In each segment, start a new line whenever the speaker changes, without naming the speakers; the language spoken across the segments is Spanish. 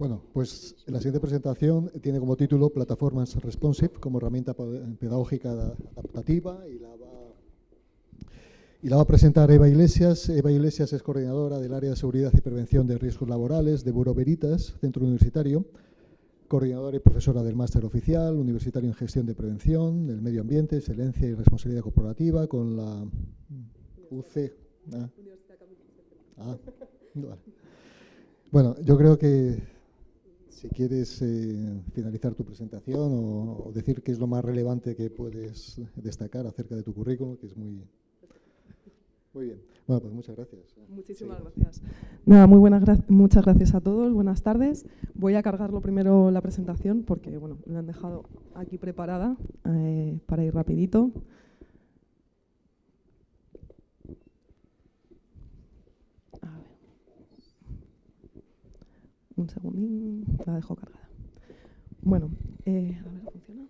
Bueno, pues la siguiente presentación tiene como título Plataformas Responsive como herramienta pedagógica adaptativa y la va a presentar Eva Iglesias. Eva Iglesias es coordinadora del área de seguridad y prevención de riesgos laborales de Bureau Veritas, centro universitario, coordinadora y profesora del máster oficial universitario en gestión de prevención del medio ambiente, excelencia y responsabilidad corporativa con la UC. Vale. Bueno, yo creo que si quieres finalizar tu presentación o decir qué es lo más relevante que puedes destacar acerca de tu currículum, que es muy bien. Bueno, pues muchas gracias.
Muchísimas gracias. Nada, muchas gracias a todos. Buenas tardes. Voy a cargarlo primero la presentación porque, bueno, me han dejado aquí preparada para ir rapidito. A ver. Un segundín, la dejo cargada. Bueno, a ver, ¿funciona?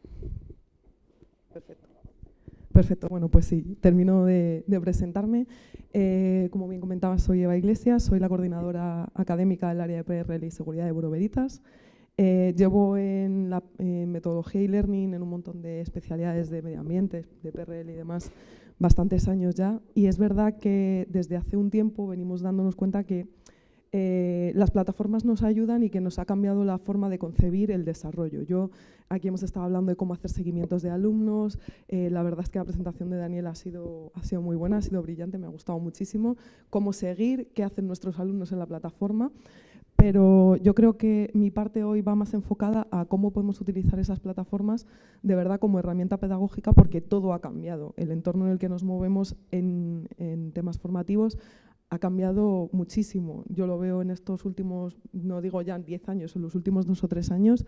Perfecto, bueno, pues sí, termino de presentarme. Como bien comentaba, soy Eva Iglesias, soy la coordinadora académica del área de PRL y seguridad de Bureau Veritas. Llevo en metodología y learning en un montón de especialidades de medio ambiente, de PRL y demás, bastantes años ya. Y es verdad que desde hace un tiempo venimos dándonos cuenta que las plataformas nos ayudan y que nos ha cambiado la forma de concebir el desarrollo. Aquí hemos estado hablando de cómo hacer seguimientos de alumnos. La verdad es que la presentación de Daniel ha sido muy buena, ha sido brillante, me ha gustado muchísimo. Cómo seguir, qué hacen nuestros alumnos en la plataforma. Pero yo creo que mi parte hoy va más enfocada a cómo podemos utilizar esas plataformas de verdad como herramienta pedagógica, porque todo ha cambiado. El entorno en el que nos movemos en temas formativos ha cambiado muchísimo. Yo lo veo en estos últimos, no digo ya 10 años, en los últimos 2 o 3 años,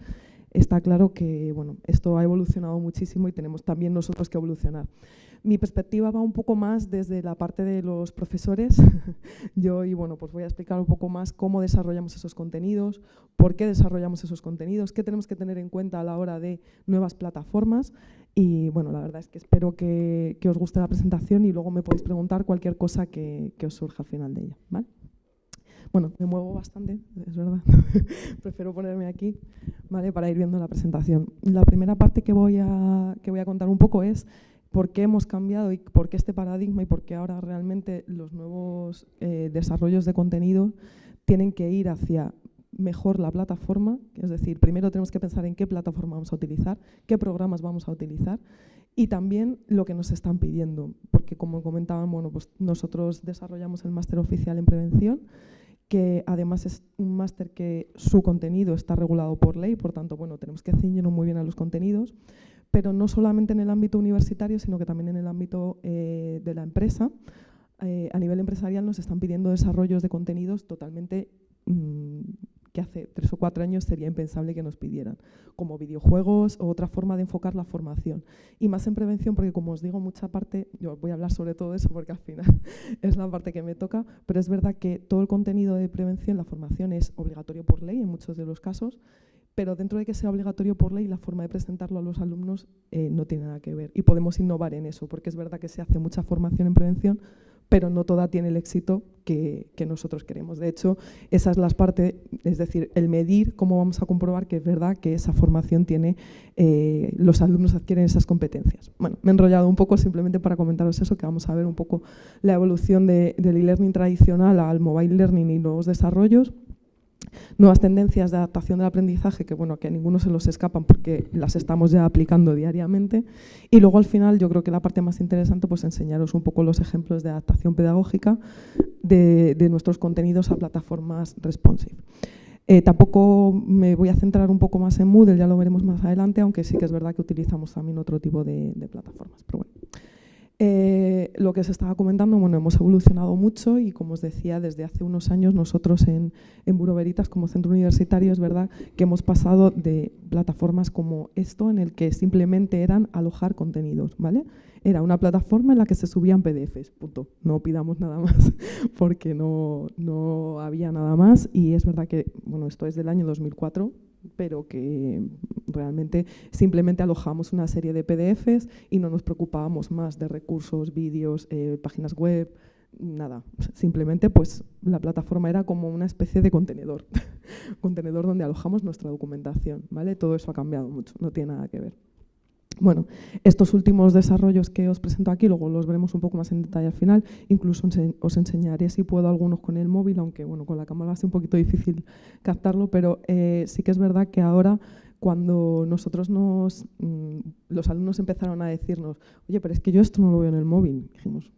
está claro que bueno, esto ha evolucionado muchísimo y tenemos también nosotros que evolucionar. Mi perspectiva va un poco más desde la parte de los profesores. Bueno, pues voy a explicar un poco más cómo desarrollamos esos contenidos, por qué desarrollamos esos contenidos, qué tenemos que tener en cuenta a la hora de nuevas plataformas. Y bueno, la verdad es que espero que os guste la presentación y luego me podéis preguntar cualquier cosa que os surja al final de ella, ¿vale? Bueno, me muevo bastante, es verdad. Prefiero ponerme aquí, ¿vale? Para ir viendo la presentación. La primera parte que voy a contar un poco es por qué hemos cambiado y por qué este paradigma y por qué ahora realmente los nuevos desarrollos de contenido tienen que ir hacia mejor la plataforma, es decir, primero tenemos que pensar en qué plataforma vamos a utilizar, qué programas vamos a utilizar y también lo que nos están pidiendo, porque como comentaban, bueno, pues nosotros desarrollamos el máster oficial en prevención, que además es un máster que su contenido está regulado por ley, por tanto, bueno, tenemos que ceñirnos muy bien a los contenidos, pero no solamente en el ámbito universitario, sino que también en el ámbito de la empresa. A nivel empresarial nos están pidiendo desarrollos de contenidos totalmente que hace 3 o 4 años sería impensable que nos pidieran, como videojuegos o otra forma de enfocar la formación. Y más en prevención, porque como os digo, mucha parte, yo voy a hablar sobre todo eso porque al final es la parte que me toca, pero es verdad que todo el contenido de prevención, la formación es obligatorio por ley en muchos de los casos, pero dentro de que sea obligatorio por ley, la forma de presentarlo a los alumnos no tiene nada que ver. Y podemos innovar en eso, porque es verdad que se hace mucha formación en prevención, pero no toda tiene el éxito que nosotros queremos. De hecho, esa es la parte, es decir, el medir cómo vamos a comprobar que es verdad que esa formación tiene, los alumnos adquieren esas competencias. Bueno, me he enrollado un poco simplemente para comentaros eso, que vamos a ver un poco la evolución del e-learning tradicional al mobile learning y nuevos desarrollos. Nuevas tendencias de adaptación del aprendizaje, que bueno, que a ninguno se los escapan porque las estamos ya aplicando diariamente. Y luego al final yo creo que la parte más interesante, pues enseñaros un poco los ejemplos de adaptación pedagógica de nuestros contenidos a plataformas responsive. Tampoco me voy a centrar un poco más en Moodle, ya lo veremos más adelante, aunque sí que es verdad que utilizamos también otro tipo de plataformas. Pero bueno. Lo que os estaba comentando, bueno, hemos evolucionado mucho y como os decía, desde hace unos años nosotros en Bureau Veritas como centro universitario es verdad que hemos pasado de plataformas como esto en el que simplemente eran alojar contenidos, ¿vale? Era una plataforma en la que se subían PDFs, punto. No pidamos nada más porque no había nada más y es verdad que, bueno, esto es del año 2004, pero que realmente simplemente alojamos una serie de PDFs y no nos preocupábamos más de recursos, vídeos, páginas web, nada, simplemente pues la plataforma era como una especie de contenedor, contenedor donde alojamos nuestra documentación, ¿vale? Todo eso ha cambiado mucho, no tiene nada que ver. Bueno, estos últimos desarrollos que os presento aquí, luego los veremos un poco más en detalle al final, incluso os enseñaré si puedo algunos con el móvil, aunque bueno, con la cámara va a ser un poquito difícil captarlo, pero sí que es verdad que ahora cuando nosotros los alumnos empezaron a decirnos, oye, pero es que yo esto no lo veo en el móvil, dijimos,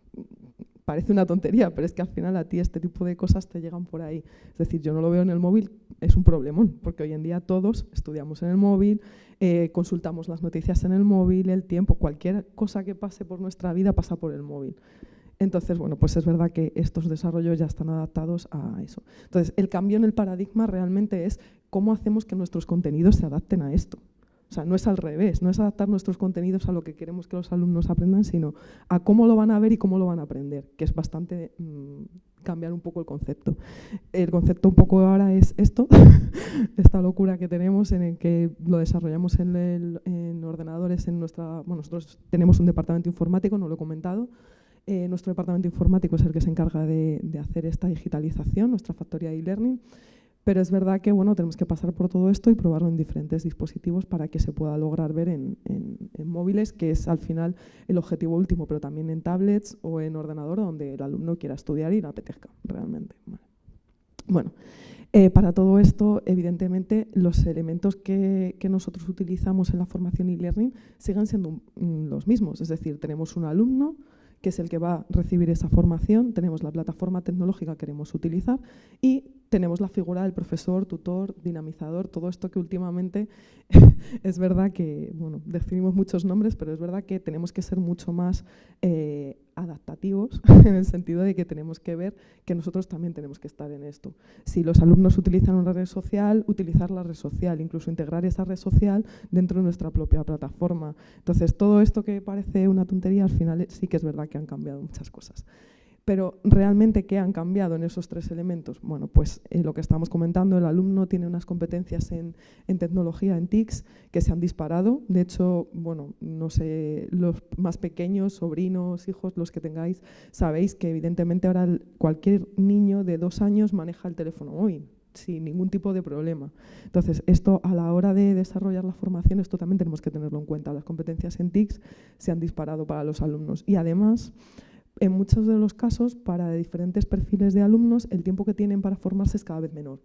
parece una tontería, pero es que al final a ti este tipo de cosas te llegan por ahí. Es decir, yo no lo veo en el móvil, es un problemón, porque hoy en día todos estudiamos en el móvil, consultamos las noticias en el móvil, el tiempo, cualquier cosa que pase por nuestra vida pasa por el móvil. Entonces, bueno, pues es verdad que estos desarrollos ya están adaptados a eso. Entonces, el cambio en el paradigma realmente es cómo hacemos que nuestros contenidos se adapten a esto. O sea, no es al revés, no es adaptar nuestros contenidos a lo que queremos que los alumnos aprendan, sino a cómo lo van a ver y cómo lo van a aprender, que es bastante cambiar un poco el concepto. El concepto un poco ahora es esto, esta locura que tenemos en el que lo desarrollamos en ordenadores, en nuestra... Bueno, nosotros tenemos un departamento informático, no lo he comentado. Nuestro departamento informático es el que se encarga de hacer esta digitalización, nuestra factoría de e-learning. Pero es verdad que bueno, tenemos que pasar por todo esto y probarlo en diferentes dispositivos para que se pueda lograr ver en móviles, que es al final el objetivo último, pero también en tablets o en ordenador donde el alumno quiera estudiar y le apetezca realmente. Vale. Bueno, para todo esto, evidentemente, los elementos que nosotros utilizamos en la formación e-learning siguen siendo los mismos. Es decir, tenemos un alumno que es el que va a recibir esa formación, tenemos la plataforma tecnológica que queremos utilizar y tenemos la figura del profesor, tutor, dinamizador, todo esto que últimamente es verdad que, bueno, definimos muchos nombres, pero es verdad que tenemos que ser mucho más adaptativos en el sentido de que tenemos que ver que nosotros también tenemos que estar en esto. Si los alumnos utilizan una red social, utilizar la red social, incluso integrar esa red social dentro de nuestra propia plataforma. Entonces, todo esto que parece una tontería, al final sí que es verdad que han cambiado muchas cosas. Pero realmente, ¿qué han cambiado en esos tres elementos? Bueno, pues lo que estábamos comentando, el alumno tiene unas competencias en tecnología, en TICs, que se han disparado. De hecho, bueno, no sé, los más pequeños, sobrinos, hijos, los que tengáis, sabéis que evidentemente ahora cualquier niño de 2 años maneja el teléfono móvil sin ningún tipo de problema. Entonces, esto a la hora de desarrollar la formación, esto también tenemos que tenerlo en cuenta. Las competencias en TICs se han disparado para los alumnos y además, en muchos de los casos, para diferentes perfiles de alumnos, el tiempo que tienen para formarse es cada vez menor.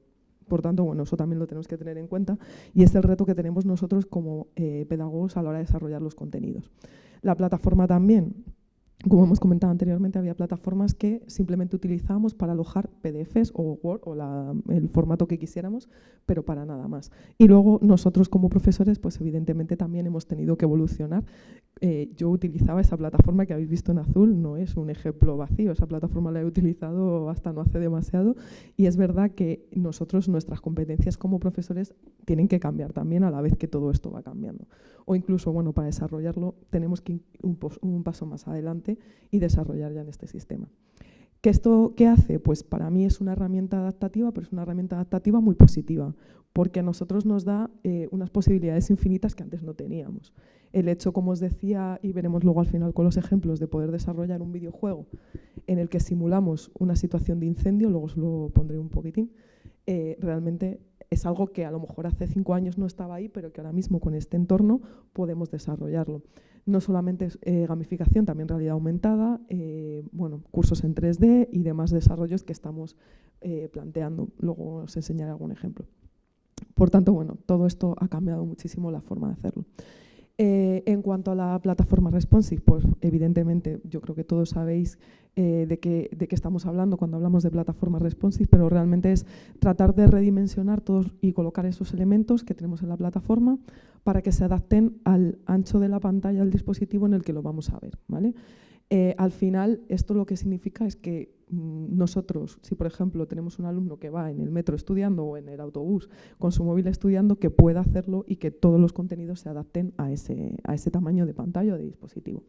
Por tanto, bueno, eso también lo tenemos que tener en cuenta y es el reto que tenemos nosotros como pedagogos a la hora de desarrollar los contenidos. La plataforma también, como hemos comentado anteriormente, había plataformas que simplemente utilizábamos para alojar PDFs o Word o el formato que quisiéramos, pero para nada más. Y luego nosotros como profesores, pues evidentemente también hemos tenido que evolucionar. Yo utilizaba esa plataforma que habéis visto en azul, no es un ejemplo vacío, esa plataforma la he utilizado hasta no hace demasiado y es verdad que nosotros, nuestras competencias como profesores tienen que cambiar también a la vez que todo esto va cambiando. O incluso, bueno, para desarrollarlo tenemos que ir un paso más adelante y desarrollar ya en este sistema. ¿Esto qué hace? Pues para mí es una herramienta adaptativa, pero es una herramienta adaptativa muy positiva, porque a nosotros nos da unas posibilidades infinitas que antes no teníamos. El hecho, como os decía, y veremos luego al final con los ejemplos, de poder desarrollar un videojuego en el que simulamos una situación de incendio, luego os lo pondré un poquitín, realmente es algo que a lo mejor hace 5 años no estaba ahí, pero que ahora mismo con este entorno podemos desarrollarlo. No solamente gamificación, también realidad aumentada, bueno, cursos en 3D y demás desarrollos que estamos planteando. Luego os enseñaré algún ejemplo. Por tanto, bueno, todo esto ha cambiado muchísimo la forma de hacerlo. En cuanto a la plataforma responsive, pues evidentemente yo creo que todos sabéis de qué estamos hablando cuando hablamos de plataforma responsive, pero realmente es tratar de redimensionar todos y colocar esos elementos que tenemos en la plataforma para que se adapten al ancho de la pantalla del dispositivo en el que lo vamos a ver, ¿vale? Al final, esto lo que significa es que nosotros, si por ejemplo tenemos un alumno que va en el metro estudiando o en el autobús con su móvil estudiando, que pueda hacerlo y que todos los contenidos se adapten a ese tamaño de pantalla o de dispositivo.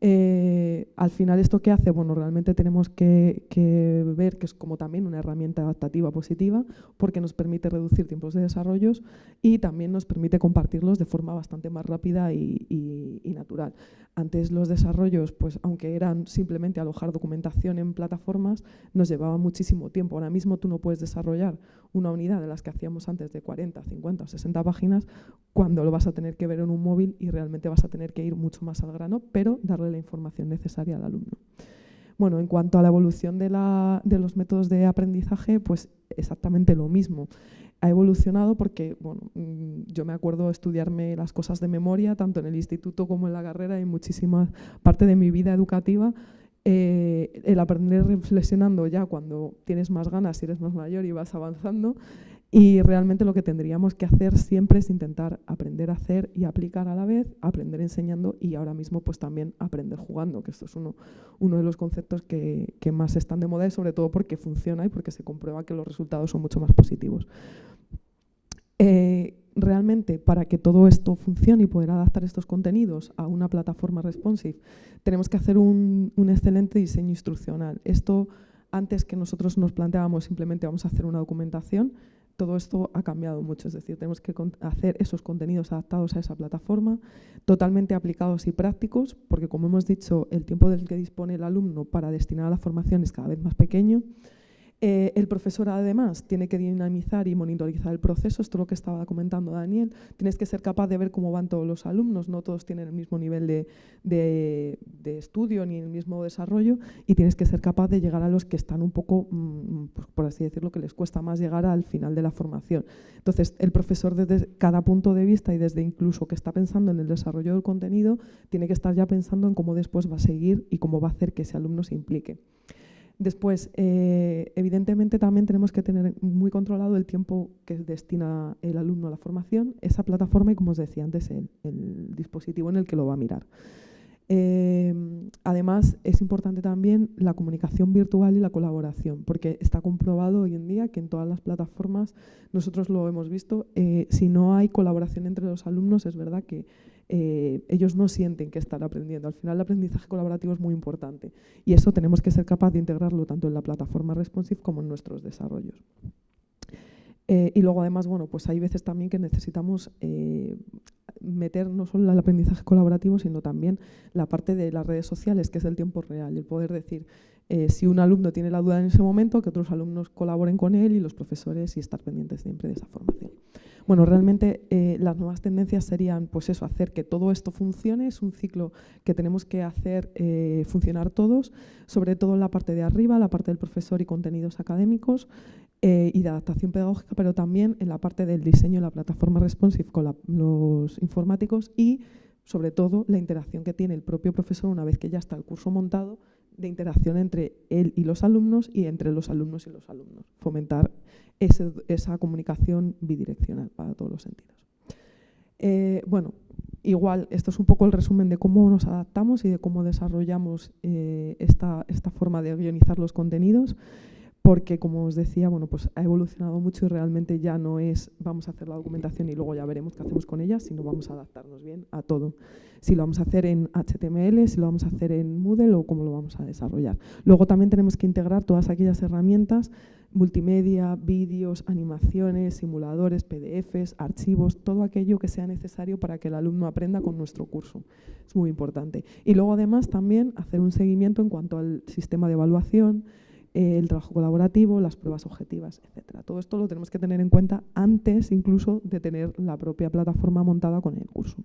Al final, ¿esto qué hace? Bueno, realmente tenemos que ver que es como también una herramienta adaptativa positiva, porque nos permite reducir tiempos de desarrollos y también nos permite compartirlos de forma bastante más rápida y natural. Antes los desarrollos, pues aunque eran simplemente alojar documentación en plataformas, nos llevaba muchísimo tiempo. Ahora mismo tú no puedes desarrollar una unidad de las que hacíamos antes de 40, 50 o 60 páginas cuando lo vas a tener que ver en un móvil y realmente vas a tener que ir mucho más al grano, pero darle la información necesaria al alumno. Bueno, en cuanto a la evolución de los métodos de aprendizaje, pues exactamente lo mismo. Ha evolucionado porque, bueno, yo me acuerdo estudiarme las cosas de memoria, tanto en el instituto como en la carrera, y muchísima parte de mi vida educativa. El aprender reflexionando ya cuando tienes más ganas, si eres más mayor y vas avanzando, y realmente lo que tendríamos que hacer siempre es intentar aprender a hacer y aplicar a la vez, aprender enseñando y ahora mismo pues también aprender jugando, que esto es uno de los conceptos que más están de moda y sobre todo porque funciona y porque se comprueba que los resultados son mucho más positivos. Realmente, para que todo esto funcione y poder adaptar estos contenidos a una plataforma responsive, tenemos que hacer un excelente diseño instruccional. Esto, antes que nosotros nos planteábamos simplemente vamos a hacer una documentación, todo esto ha cambiado mucho, es decir, tenemos que hacer esos contenidos adaptados a esa plataforma, totalmente aplicados y prácticos, porque como hemos dicho, el tiempo del que dispone el alumno para destinar a la formación es cada vez más pequeño. El profesor además tiene que dinamizar y monitorizar el proceso, esto es lo que estaba comentando Daniel, tienes que ser capaz de ver cómo van todos los alumnos, no todos tienen el mismo nivel de estudio ni el mismo desarrollo y tienes que ser capaz de llegar a los que están un poco, pues por así decirlo, que les cuesta más llegar al final de la formación. Entonces el profesor desde cada punto de vista y desde incluso que está pensando en el desarrollo del contenido, tiene que estar ya pensando en cómo después va a seguir y cómo va a hacer que ese alumno se implique. Después, evidentemente también tenemos que tener muy controlado el tiempo que destina el alumno a la formación, esa plataforma y, como os decía antes, el dispositivo en el que lo va a mirar. Además, es importante también la comunicación virtual y la colaboración, porque está comprobado hoy en día que en todas las plataformas, nosotros lo hemos visto, si no hay colaboración entre los alumnos, es verdad que ellos no sienten que están aprendiendo. Al final el aprendizaje colaborativo es muy importante y eso tenemos que ser capaces de integrarlo tanto en la plataforma responsive como en nuestros desarrollos. Y luego además, bueno, pues hay veces también que necesitamos meter no solo el aprendizaje colaborativo, sino también la parte de las redes sociales, que es el tiempo real, el poder decir si un alumno tiene la duda en ese momento, que otros alumnos colaboren con él y los profesores y estar pendientes siempre de esa formación. Bueno, realmente las nuevas tendencias serían pues eso, hacer que todo esto funcione, es un ciclo que tenemos que hacer funcionar todos, sobre todo en la parte de arriba, la parte del profesor y contenidos académicos y de adaptación pedagógica, pero también en la parte del diseño de la plataforma responsive con los informáticos y sobre todo la interacción que tiene el propio profesor una vez que ya está el curso montado, de interacción entre él y los alumnos y entre los alumnos y los alumnos. Fomentar esa comunicación bidireccional para todos los sentidos. Bueno, igual, esto es un poco el resumen de cómo nos adaptamos y de cómo desarrollamos esta forma de guionizar los contenidos, porque, como os decía, bueno, pues ha evolucionado mucho y realmente ya no es vamos a hacer la documentación y luego ya veremos qué hacemos con ella, sino vamos a adaptarnos bien a todo. Si lo vamos a hacer en HTML, si lo vamos a hacer en Moodle o cómo lo vamos a desarrollar. Luego también tenemos que integrar todas aquellas herramientas, multimedia, vídeos, animaciones, simuladores, PDFs, archivos, todo aquello que sea necesario para que el alumno aprenda con nuestro curso. Es muy importante. Y luego además también hacer un seguimiento en cuanto al sistema de evaluación, el trabajo colaborativo, las pruebas objetivas, etc. Todo esto lo tenemos que tener en cuenta antes incluso de tener la propia plataforma montada con el curso.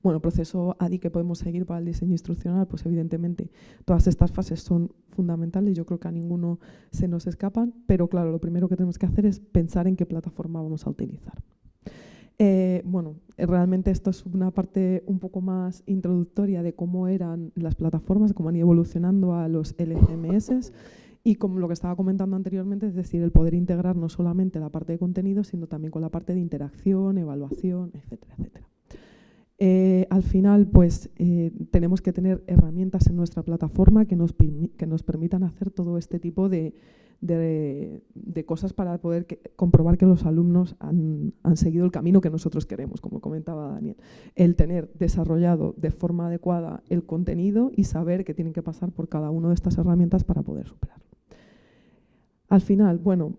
Bueno, proceso ADI que podemos seguir para el diseño instruccional, pues evidentemente todas estas fases son fundamentales, yo creo que a ninguno se nos escapan, pero claro, lo primero que tenemos que hacer es pensar en qué plataforma vamos a utilizar. Bueno, realmente esto es una parte un poco más introductoria de cómo eran las plataformas, cómo han ido evolucionando a los LCMS y como lo que estaba comentando anteriormente, es decir, el poder integrar no solamente la parte de contenido, sino también con la parte de interacción, evaluación, etcétera, etcétera. al final, pues tenemos que tener herramientas en nuestra plataforma que nos permitan hacer todo este tipo de cosas para poder comprobar que los alumnos han seguido el camino que nosotros queremos, como comentaba Daniel. El tener desarrollado de forma adecuada el contenido y saber que tienen que pasar por cada una de estas herramientas para poder superarlo. Al final, bueno,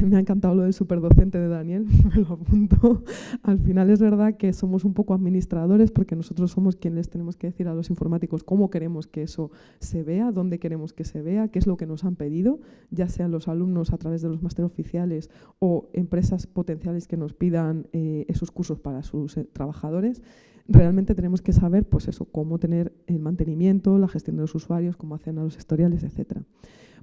me ha encantado lo del superdocente de Daniel, me lo apunto. Al final es verdad que somos un poco administradores porque nosotros somos quienes les tenemos que decir a los informáticos cómo queremos que eso se vea, dónde queremos que se vea, qué es lo que nos han pedido, ya sean los alumnos a través de los máster oficiales o empresas potenciales que nos pidan esos cursos para sus trabajadores. Realmente tenemos que saber, pues eso, cómo tener el mantenimiento, la gestión de los usuarios, cómo hacen a los historiales, etcétera.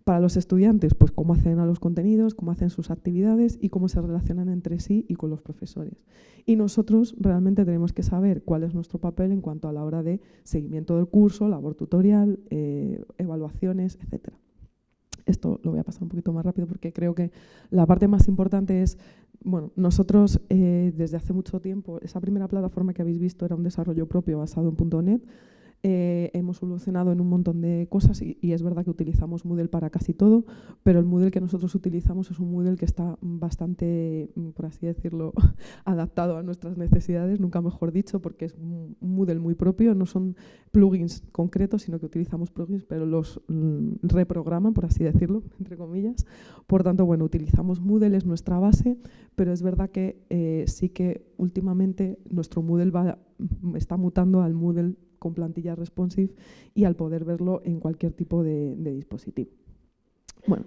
Para los estudiantes, pues cómo hacen a los contenidos, cómo hacen sus actividades y cómo se relacionan entre sí y con los profesores. Y nosotros realmente tenemos que saber cuál es nuestro papel en cuanto a la hora de seguimiento del curso, labor tutorial, evaluaciones, etcétera. Esto lo voy a pasar un poquito más rápido porque creo que la parte más importante es, bueno, nosotros desde hace mucho tiempo, esa primera plataforma que habéis visto era un desarrollo propio basado en .NET. Hemos solucionado en un montón de cosas y es verdad que utilizamos Moodle para casi todo, pero el Moodle que nosotros utilizamos es un Moodle que está bastante, por así decirlo, adaptado a nuestras necesidades, nunca mejor dicho, porque es un Moodle muy propio, no son plugins concretos, sino que utilizamos plugins, pero los reprograman, por así decirlo, entre comillas. Por tanto, bueno, utilizamos Moodle, es nuestra base, pero es verdad que sí que últimamente nuestro Moodle está mutando al Moodle con plantilla responsive y al poder verlo en cualquier tipo de dispositivo. Bueno,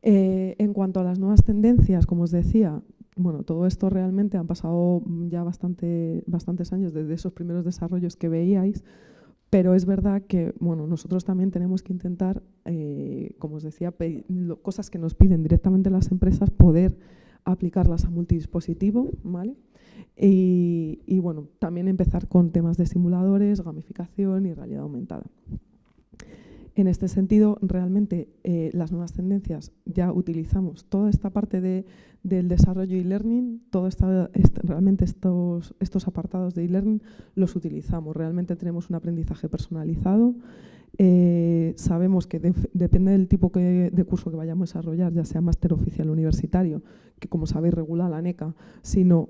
en cuanto a las nuevas tendencias, como os decía, bueno, todo esto realmente han pasado ya bastantes años desde esos primeros desarrollos que veíais, pero es verdad que bueno, nosotros también tenemos que intentar, como os decía, cosas que nos piden directamente las empresas, poder aplicarlas a multidispositivo, ¿vale? Y bueno, también empezar con temas de simuladores, gamificación y realidad aumentada. En este sentido, realmente las nuevas tendencias ya utilizamos toda esta parte del desarrollo e-learning, realmente estos apartados de e-learning los utilizamos. Realmente tenemos un aprendizaje personalizado. Sabemos que depende del tipo de curso que vayamos a desarrollar, ya sea máster oficial universitario, que como sabéis regula la ANECA, sino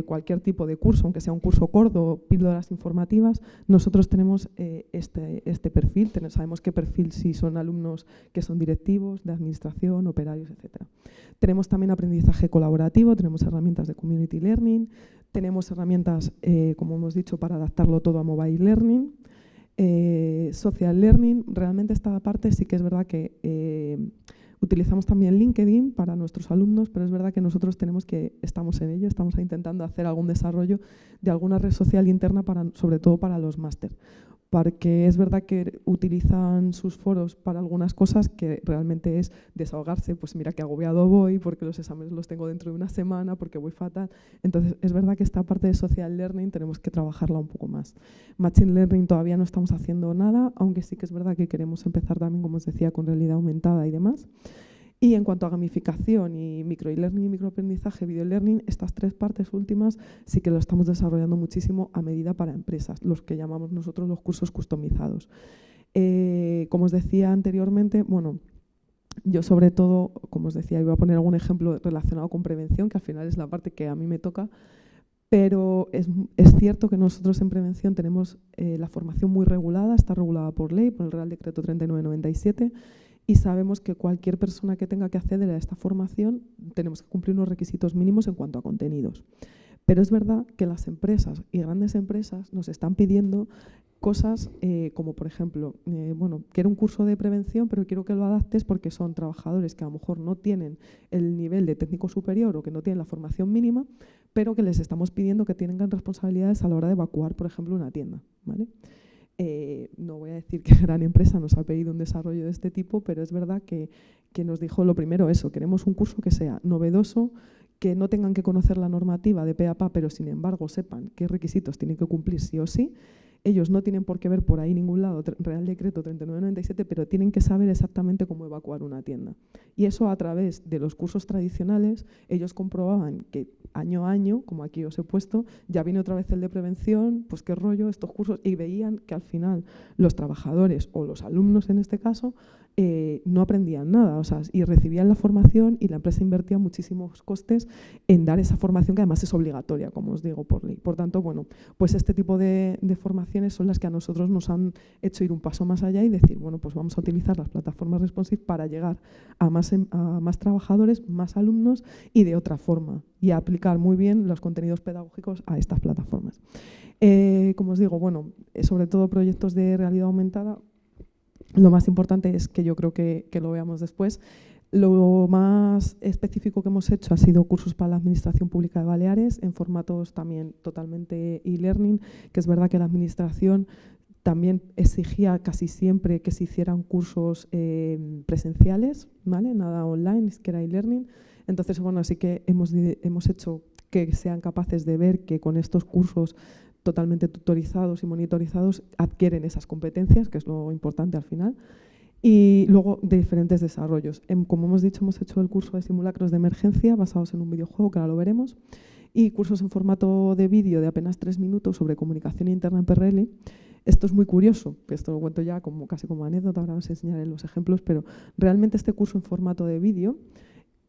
cualquier tipo de curso, aunque sea un curso corto, píldoras informativas, nosotros tenemos este perfil, sabemos qué perfil si son alumnos que son directivos, de administración, operarios, etc. Tenemos también aprendizaje colaborativo, tenemos herramientas de community learning, tenemos herramientas, como hemos dicho, para adaptarlo todo a mobile learning. Social learning, realmente esta parte sí que es verdad que utilizamos también LinkedIn para nuestros alumnos, pero es verdad que nosotros estamos en ello, estamos intentando hacer algún desarrollo de alguna red social interna, sobre todo para los máster, porque es verdad que utilizan sus foros para algunas cosas que realmente es desahogarse, pues mira qué agobiado voy, porque los exámenes los tengo dentro de una semana, porque voy fatal. Entonces es verdad que esta parte de social learning tenemos que trabajarla un poco más. Machine learning todavía no estamos haciendo nada, aunque sí que es verdad que queremos empezar también, como os decía, con realidad aumentada y demás. Y en cuanto a gamificación y micro e-learning y microaprendizaje, video learning, estas tres partes últimas sí que lo estamos desarrollando muchísimo a medida para empresas, los que llamamos nosotros los cursos customizados. Como os decía anteriormente, bueno, yo sobre todo, como os decía, iba a poner algún ejemplo relacionado con prevención, que al final es la parte que a mí me toca, pero es cierto que nosotros en prevención tenemos la formación muy regulada, está regulada por ley, por el Real Decreto 3997, y sabemos que cualquier persona que tenga que acceder a esta formación tenemos que cumplir unos requisitos mínimos en cuanto a contenidos. Pero es verdad que las empresas y grandes empresas nos están pidiendo cosas como, por ejemplo, bueno, quiero un curso de prevención, pero quiero que lo adaptes porque son trabajadores que a lo mejor no tienen el nivel de técnico superior o que no tienen la formación mínima, pero que les estamos pidiendo que tengan responsabilidades a la hora de evacuar, por ejemplo, una tienda, ¿vale? No voy a decir que gran empresa nos ha pedido un desarrollo de este tipo, pero es verdad que nos dijo lo primero eso, queremos un curso que sea novedoso, que no tengan que conocer la normativa de pe a pa, pero sin embargo sepan qué requisitos tienen que cumplir sí o sí, ellos no tienen por qué ver por ahí ningún lado Real Decreto 3997, pero tienen que saber exactamente cómo evacuar una tienda. Y eso a través de los cursos tradicionales, ellos comprobaban que año a año, como aquí os he puesto, ya viene otra vez el de prevención, pues qué rollo, estos cursos, y veían que al final los trabajadores o los alumnos en este caso no aprendían nada, o sea, y recibían la formación y la empresa invertía muchísimos costes en dar esa formación que además es obligatoria, como os digo, por ley. Por tanto, bueno, pues este tipo de formaciones son las que a nosotros nos han hecho ir un paso más allá y decir, bueno, pues vamos a utilizar las plataformas responsive para llegar a más trabajadores, más alumnos y de otra forma, y a aplicar muy bien los contenidos pedagógicos a estas plataformas. Como os digo, bueno, sobre todo proyectos de realidad aumentada. Lo más importante es que yo creo que lo veamos después. Lo más específico que hemos hecho ha sido cursos para la Administración Pública de Baleares, en formatos también totalmente e-learning, que es verdad que la Administración también exigía casi siempre que se hicieran cursos presenciales, ¿vale? Nada online, es que era e-learning. Entonces, bueno, así que hemos hecho que sean capaces de ver que con estos cursos totalmente tutorizados y monitorizados adquieren esas competencias, que es lo importante al final. Y luego de diferentes desarrollos. Como hemos dicho, hemos hecho el curso de simulacros de emergencia basados en un videojuego, que ahora lo veremos, y cursos en formato de vídeo de apenas 3 minutos sobre comunicación interna en PRL. Esto es muy curioso, esto lo cuento ya casi como anécdota, ahora os enseñaré los ejemplos, pero realmente este curso en formato de vídeo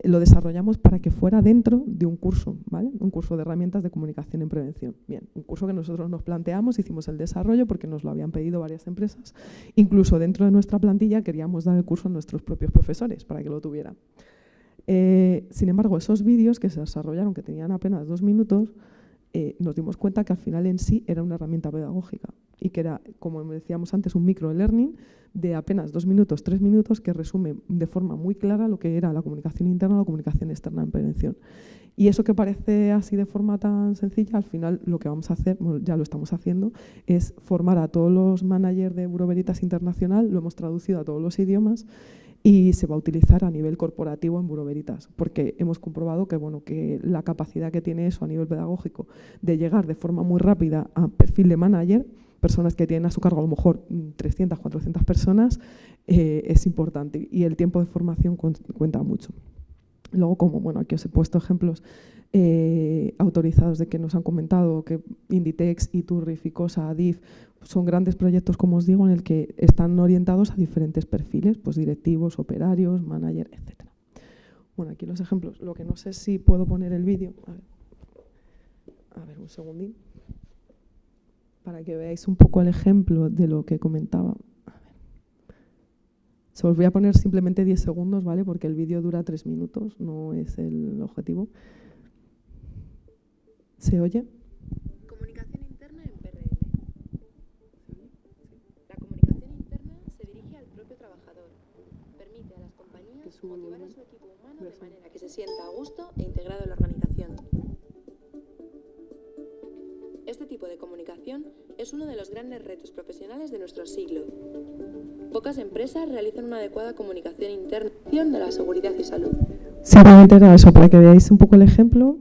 lo desarrollamos para que fuera dentro de un curso, ¿vale? Un curso de herramientas de comunicación en prevención. Bien, un curso que nosotros nos planteamos, hicimos el desarrollo porque nos lo habían pedido varias empresas. Incluso dentro de nuestra plantilla queríamos dar el curso a nuestros propios profesores para que lo tuvieran. Sin embargo, esos vídeos que se desarrollaron, que tenían apenas 2 minutos, nos dimos cuenta que al final en sí era una herramienta pedagógica y que era, como decíamos antes, un micro-learning de apenas 2 minutos, 3 minutos, que resume de forma muy clara lo que era la comunicación interna o la comunicación externa en prevención. Y eso que parece así de forma tan sencilla, al final lo que vamos a hacer, bueno, ya lo estamos haciendo, es formar a todos los managers de Bureau Veritas Internacional, lo hemos traducido a todos los idiomas, y se va a utilizar a nivel corporativo en Bureau Veritas, porque hemos comprobado que, bueno, que la capacidad que tiene eso a nivel pedagógico de llegar de forma muy rápida a perfil de manager, personas que tienen a su cargo a lo mejor 300, 400 personas, es importante, y el tiempo de formación cuenta mucho. Luego, como bueno, aquí os he puesto ejemplos autorizados de que nos han comentado que Inditex, Iturri, Ficosa, Adif son grandes proyectos, como os digo, en el que están orientados a diferentes perfiles, pues directivos, operarios, manager, etc. Bueno, aquí los ejemplos. Lo que no sé si puedo poner el vídeo. A ver, un segundín. Para que veáis un poco el ejemplo de lo que comentaba. Se os voy a poner simplemente 10 segundos, ¿vale? Porque el vídeo dura 3 minutos, no es el objetivo. ¿Se oye?
Comunicación interna en PRL. La comunicación interna se dirige al propio trabajador. Permite a las compañías motivar a su equipo humano de manera que se sienta a gusto e integrado en la organización. Este tipo de comunicación es uno de los grandes retos profesionales de nuestro siglo. Pocas empresas realizan una adecuada comunicación interna de la seguridad y salud.
Simplemente era eso, para que veáis un poco el ejemplo.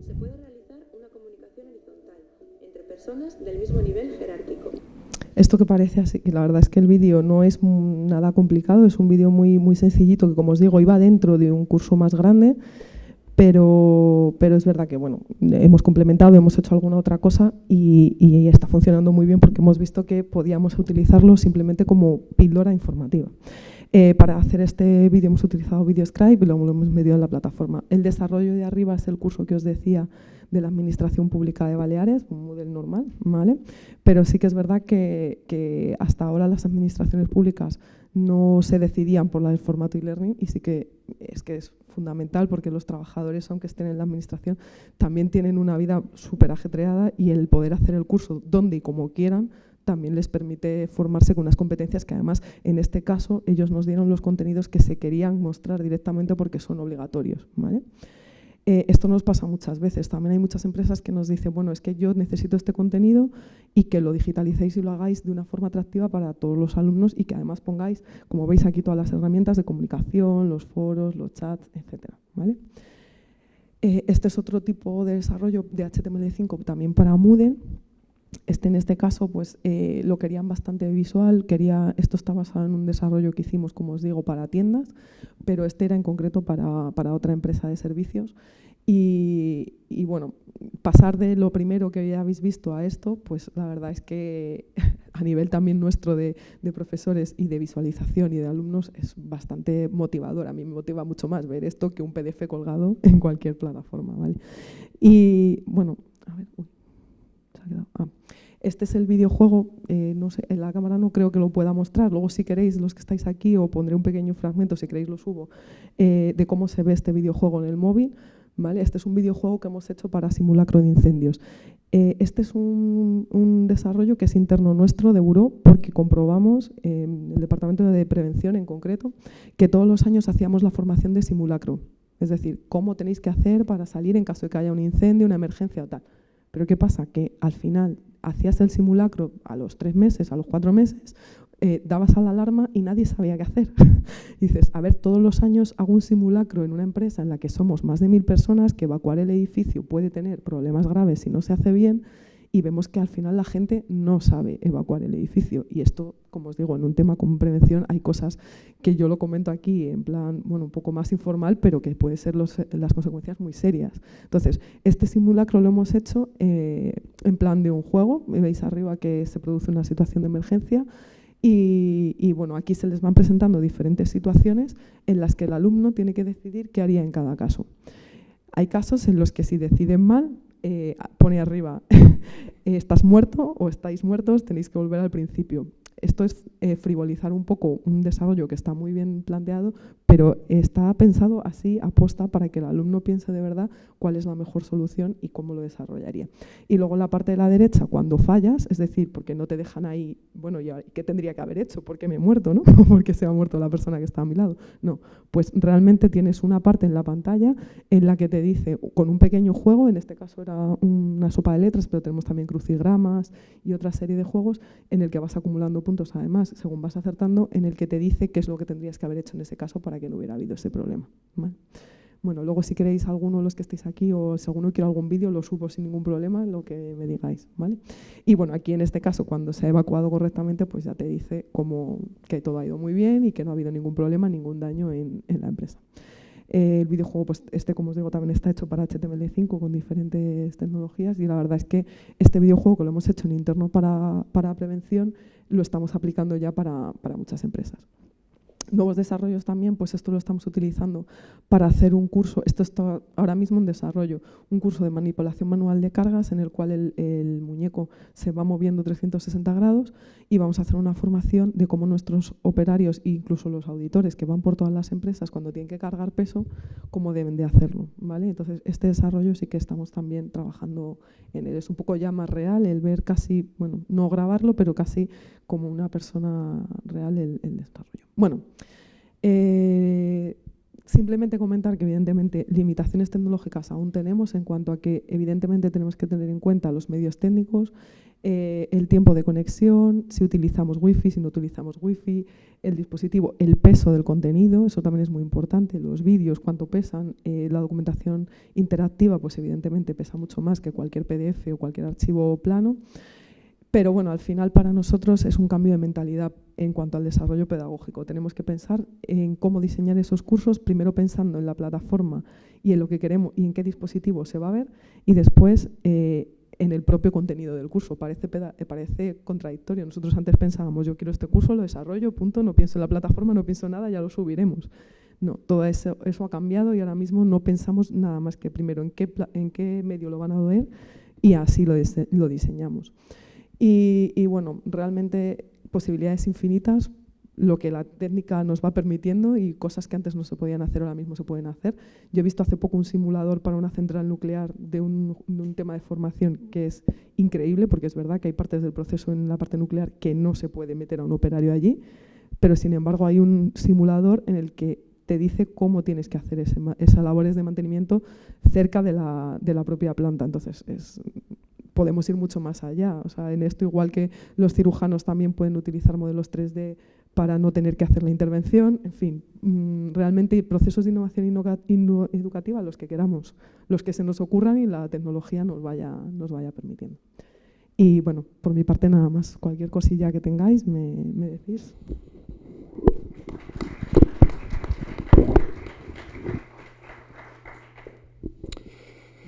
Se puede realizar una comunicación horizontal entre personas del mismo nivel jerárquico.
Esto que parece así, que la verdad es que el vídeo no es nada complicado, es un vídeo muy, muy sencillito que, como os digo, iba dentro de un curso más grande, pero es verdad que bueno, hemos complementado, hemos hecho alguna otra cosa y está funcionando muy bien porque hemos visto que podíamos utilizarlo simplemente como píldora informativa. Para hacer este vídeo hemos utilizado VideoScribe y lo hemos medido en la plataforma. El desarrollo de arriba es el curso que os decía de la Administración Pública de Baleares, un modelo normal, ¿vale? Pero sí que es verdad que hasta ahora las administraciones públicas no se decidían por la del formato e-learning y sí que es fundamental porque los trabajadores, aunque estén en la administración, también tienen una vida súper ajetreada y el poder hacer el curso donde y como quieran también les permite formarse con unas competencias que además, en este caso, ellos nos dieron los contenidos que se querían mostrar directamente porque son obligatorios, ¿vale? Esto nos pasa muchas veces. También hay muchas empresas que nos dicen, bueno, es que yo necesito este contenido y que lo digitalicéis y lo hagáis de una forma atractiva para todos los alumnos y que además pongáis, como veis aquí, todas las herramientas de comunicación, los foros, los chats, etcétera, ¿vale? Este es otro tipo de desarrollo de HTML5 también para Moodle. En este caso, pues lo querían bastante visual. Esto está basado en un desarrollo que hicimos, como os digo, para tiendas, pero este era en concreto para otra empresa de servicios. Y bueno, pasar de lo primero que ya habéis visto a esto, pues la verdad es que a nivel también nuestro de profesores y de visualización y de alumnos es bastante motivador. A mí me motiva mucho más ver esto que un PDF colgado en cualquier plataforma, ¿vale? Y bueno, a ver, se ha quedado. Este es el videojuego, no sé, en la cámara no creo que lo pueda mostrar, luego si queréis, los que estáis aquí, o pondré un pequeño fragmento, si queréis lo subo, de cómo se ve este videojuego en el móvil. ¿Vale? Este es un videojuego que hemos hecho para simulacro de incendios. Este es un desarrollo que es interno nuestro de Buró, porque comprobamos, en el Departamento de Prevención en concreto, que todos los años hacíamos la formación de simulacro. Es decir, cómo tenéis que hacer para salir en caso de que haya un incendio, una emergencia o tal. Pero ¿qué pasa? Que al final hacías el simulacro a los 3 meses, a los 4 meses, dabas a la alarma y nadie sabía qué hacer. Dices, a ver, todos los años hago un simulacro en una empresa en la que somos más de 1000 personas, que evacuar el edificio puede tener problemas graves si no se hace bien, y vemos que al final la gente no sabe evacuar el edificio. Y esto, como os digo, en un tema como prevención hay cosas que yo lo comento aquí en plan, bueno, un poco más informal, pero que pueden ser las consecuencias muy serias. Entonces, este simulacro lo hemos hecho en plan de un juego. Veis arriba que se produce una situación de emergencia. Y bueno, aquí se les van presentando diferentes situaciones en las que el alumno tiene que decidir qué haría en cada caso. Hay casos en los que si deciden mal, pone arriba, estás muerto o estáis muertos, tenéis que volver al principio. Esto es frivolizar un poco un desarrollo que está muy bien planteado, pero está pensado así aposta para que el alumno piense de verdad cuál es la mejor solución y cómo lo desarrollaría. Y luego en la parte de la derecha, cuando fallas, es decir, porque no te dejan ahí, bueno, ¿qué tendría que haber hecho? ¿Por qué me he muerto? ¿No? ¿Por qué se ha muerto la persona que está a mi lado? No, pues realmente tienes una parte en la pantalla en la que te dice, con un pequeño juego, en este caso era una sopa de letras, pero tenemos también crucigramas y otra serie de juegos en el que vas acumulando puntos, además, según vas acertando, en el que te dice qué es lo que tendrías que haber hecho en ese caso para que no hubiera habido ese problema. ¿Vale? Bueno, luego si queréis alguno de los que estéis aquí o si alguno quiere algún vídeo, lo subo sin ningún problema, lo que me digáis, ¿vale? Y bueno, aquí en este caso, cuando se ha evacuado correctamente, pues ya te dice que todo ha ido muy bien y que no ha habido ningún problema, ningún daño en la empresa. El videojuego, pues como os digo, también está hecho para HTML5 con diferentes tecnologías, y la verdad es que este videojuego, que lo hemos hecho en interno para prevención, lo estamos aplicando ya para muchas empresas. Nuevos desarrollos también, pues esto lo estamos utilizando para hacer un curso, esto está ahora mismo en desarrollo, un curso de manipulación manual de cargas en el cual el muñeco se va moviendo 360 grados, y vamos a hacer una formación de cómo nuestros operarios e incluso los auditores que van por todas las empresas cuando tienen que cargar peso, cómo deben de hacerlo, ¿vale? Entonces, este desarrollo sí que estamos también trabajando en él. Es un poco ya más real el ver casi, bueno, no grabarlo, pero casi como una persona real el desarrollo. Bueno, simplemente comentar que evidentemente limitaciones tecnológicas aún tenemos en cuanto a que evidentemente tenemos que tener en cuenta los medios técnicos, el tiempo de conexión, si utilizamos wifi, si no utilizamos wifi, el dispositivo, el peso del contenido, eso también es muy importante, los vídeos, cuánto pesan, la documentación interactiva, pues evidentemente pesa mucho más que cualquier PDF o cualquier archivo plano. Pero bueno, al final para nosotros es un cambio de mentalidad en cuanto al desarrollo pedagógico. Tenemos que pensar en cómo diseñar esos cursos, primero pensando en la plataforma y en lo que queremos y en qué dispositivo se va a ver, y después en el propio contenido del curso. Parece contradictorio. Nosotros antes pensábamos, yo quiero este curso, lo desarrollo, punto, no pienso en la plataforma, no pienso en nada, ya lo subiremos. No, todo eso ha cambiado y ahora mismo no pensamos nada más que primero en qué medio lo van a ver, y así lo diseñamos. Y bueno, realmente posibilidades infinitas, lo que la técnica nos va permitiendo, y cosas que antes no se podían hacer ahora mismo se pueden hacer. Yo he visto hace poco un simulador para una central nuclear de un tema de formación que es increíble, porque es verdad que hay partes del proceso en la parte nuclear que no se puede meter a un operario allí, pero sin embargo hay un simulador en el que te dice cómo tienes que hacer esas labores de mantenimiento cerca de la propia planta. Entonces podemos ir mucho más allá. O sea, en esto, igual que los cirujanos también pueden utilizar modelos 3D para no tener que hacer la intervención. En fin, realmente procesos de innovación educativa, los que queramos, los que se nos ocurran y la tecnología nos vaya permitiendo. Y bueno, por mi parte nada más. Cualquier cosilla que tengáis me decís.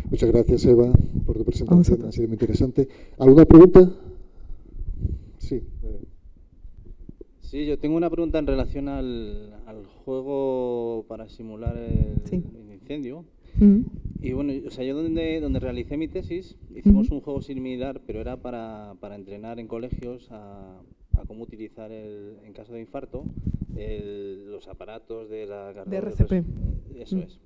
Muchas gracias, Eva, por tu presentación. Ha sido muy interesante. ¿Alguna pregunta? Sí.
Sí, yo tengo una pregunta en relación al juego para simular el incendio. Y bueno, o sea, yo donde realicé mi tesis, hicimos un juego similar, pero era para entrenar en colegios a cómo utilizar, en caso de infarto, los aparatos de la
de RCP.
Eso es.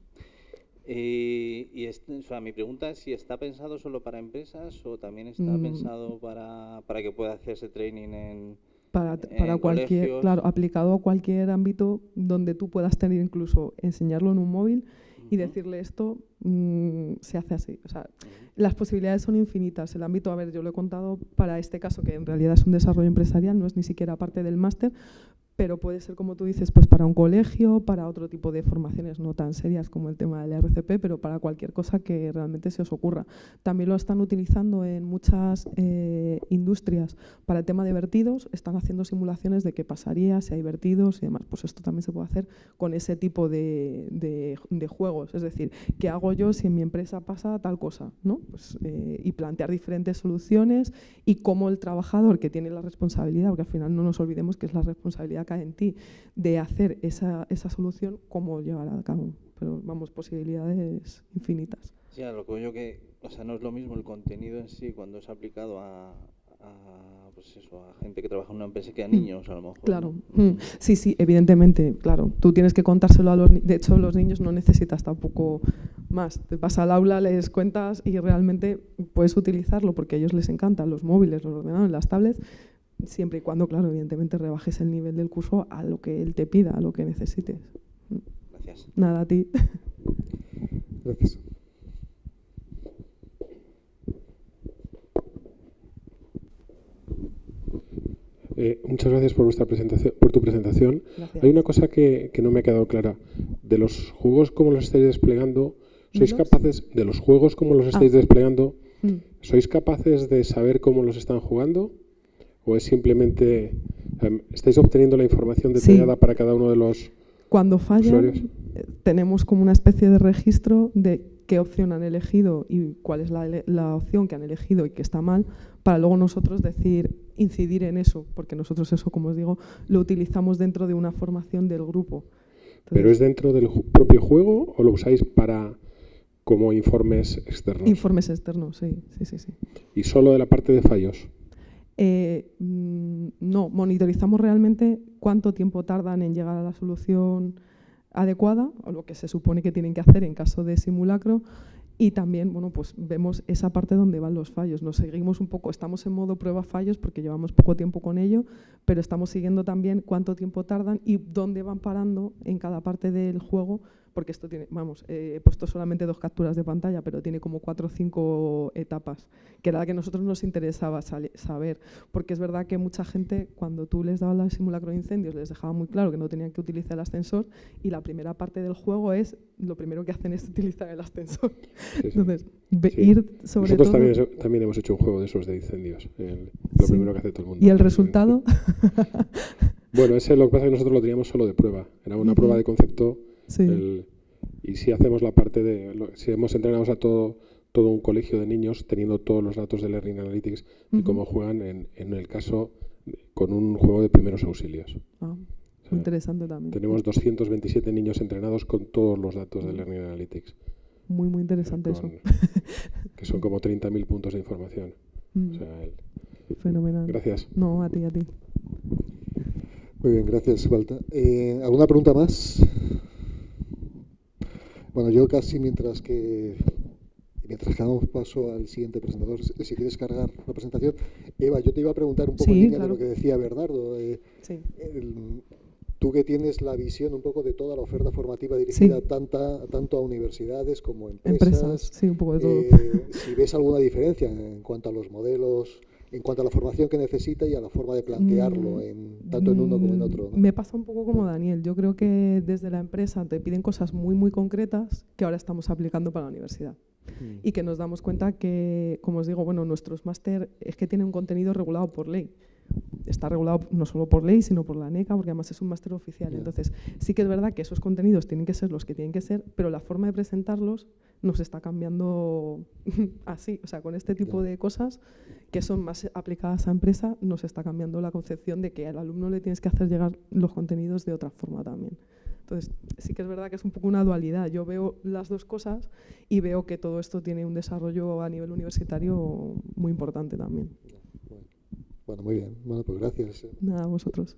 O sea, mi pregunta es si está pensado solo para empresas o también está pensado para que pueda hacerse training en
cualquier,
colegios.
Claro, aplicado a cualquier ámbito donde tú puedas tener, incluso enseñarlo en un móvil y decirle esto se hace así. O sea, las posibilidades son infinitas. El ámbito, a ver, yo lo he contado para este caso, que en realidad es un desarrollo empresarial, no es ni siquiera parte del máster, pero puede ser, como tú dices, pues para un colegio, para otro tipo de formaciones no tan serias como el tema del RCP, pero para cualquier cosa que realmente se os ocurra. También lo están utilizando en muchas industrias para el tema de vertidos, están haciendo simulaciones de qué pasaría si hay vertidos y demás. Pues esto también se puede hacer con ese tipo de juegos, es decir, ¿qué hago yo si en mi empresa pasa tal cosa? ¿No? Pues, y plantear diferentes soluciones y cómo el trabajador que tiene la responsabilidad, porque al final no nos olvidemos que es la responsabilidad cae en ti de hacer esa solución, cómo llevarla a cabo. Pero vamos, posibilidades infinitas.
Sí, lo que yo o sea, no es lo mismo el contenido en sí cuando es aplicado pues eso, a gente que trabaja en una empresa que a niños, a lo mejor.
Claro, sí, evidentemente, claro. Tú tienes que contárselo a los niños. De hecho, los niños no necesitas tampoco más. Te vas al aula, les cuentas y realmente puedes utilizarlo porque a ellos les encantan los móviles, los ordenadores, las tablets, siempre y cuando, claro, evidentemente rebajes el nivel del curso a lo que él te pida, a lo que necesites.
Gracias.
Nada, a ti.
Gracias.
Muchas gracias por tu presentación.
Gracias.
Hay una cosa que no me ha quedado clara. De los juegos, ¿cómo los estáis desplegando? ¿Sois capaces de los juegos, cómo los estáis desplegando? ¿Sois capaces de saber cómo los están jugando? ¿O es simplemente estáis obteniendo la información detallada para cada uno de los
Cuando fallan, tenemos como una especie de registro de qué opción han elegido y cuál es la opción que han elegido y que está mal, para luego nosotros incidir en eso, porque nosotros eso, como os digo, lo utilizamos dentro de una formación del grupo. Entonces,
¿pero es dentro del propio juego o lo usáis como informes externos?
Informes externos, sí.
¿Y solo de la parte de fallos?
No, monitorizamos realmente cuánto tiempo tardan en llegar a la solución adecuada, o lo que se supone que tienen que hacer en caso de simulacro, y también, bueno, pues vemos esa parte donde van los fallos. Nos seguimos un poco, estamos en modo prueba fallos porque llevamos poco tiempo con ello, pero estamos siguiendo también cuánto tiempo tardan y dónde van parando en cada parte del juego, porque esto tiene, vamos, he puesto solamente 2 capturas de pantalla, pero tiene como 4 o 5 etapas, que era la que a nosotros nos interesaba saber, porque es verdad que mucha gente, cuando tú les dabas el simulacro de incendios, les dejaba muy claro que no tenían que utilizar el ascensor, y la primera parte del juego lo primero que hacen es utilizar el ascensor.
Sí.
Entonces, ir sobre
Nosotros
todo...
también hemos hecho un juego de esos de incendios, lo primero que hace todo el mundo.
¿Y el resultado?
Bueno, ese lo que pasa es que nosotros lo teníamos solo de prueba, era una prueba de concepto.
Sí.
Y si hacemos la parte si hemos entrenado a todo un colegio de niños teniendo todos los datos de Learning Analytics y cómo juegan en el caso con un juego de primeros auxilios.
Muy interesante también.
Tenemos 227 niños entrenados con todos los datos de Learning Analytics.
Muy interesante eso.
Que son como 30.000 puntos de información.
Fenomenal.
Gracias.
No, a ti.
Muy bien, gracias, Walter. ¿Alguna pregunta más? Bueno, yo casi mientras que damos paso al siguiente presentador, si quieres cargar la presentación. Eva, yo te iba a preguntar un poco en línea de lo que decía Bernardo. Tú que tienes la visión un poco de toda la oferta formativa dirigida tanto a universidades como a empresas.
Sí, un poco de todo.
Si ves alguna diferencia en cuanto a los modelos, en cuanto a la formación que necesita y a la forma de plantearlo, tanto en uno como en otro, ¿no?
Me pasa un poco como Daniel. Yo creo que desde la empresa te piden cosas muy concretas que ahora estamos aplicando para la universidad. y que nos damos cuenta que, como os digo, bueno, nuestros máster es que tienen un contenido regulado por ley. Está regulado no solo por ley, sino por la NECA, porque además es un máster oficial. Entonces, sí que es verdad que esos contenidos tienen que ser los que tienen que ser, pero la forma de presentarlos nos está cambiando así. O sea, con este tipo de cosas que son más aplicadas a empresa, nos está cambiando la concepción de que al alumno le tienes que hacer llegar los contenidos de otra forma también. Entonces, sí que es verdad que es un poco una dualidad. Yo veo las dos cosas y veo que todo esto tiene un desarrollo a nivel universitario muy importante también.
Bueno, muy bien. Bueno, pues gracias.
Nada, a vosotros.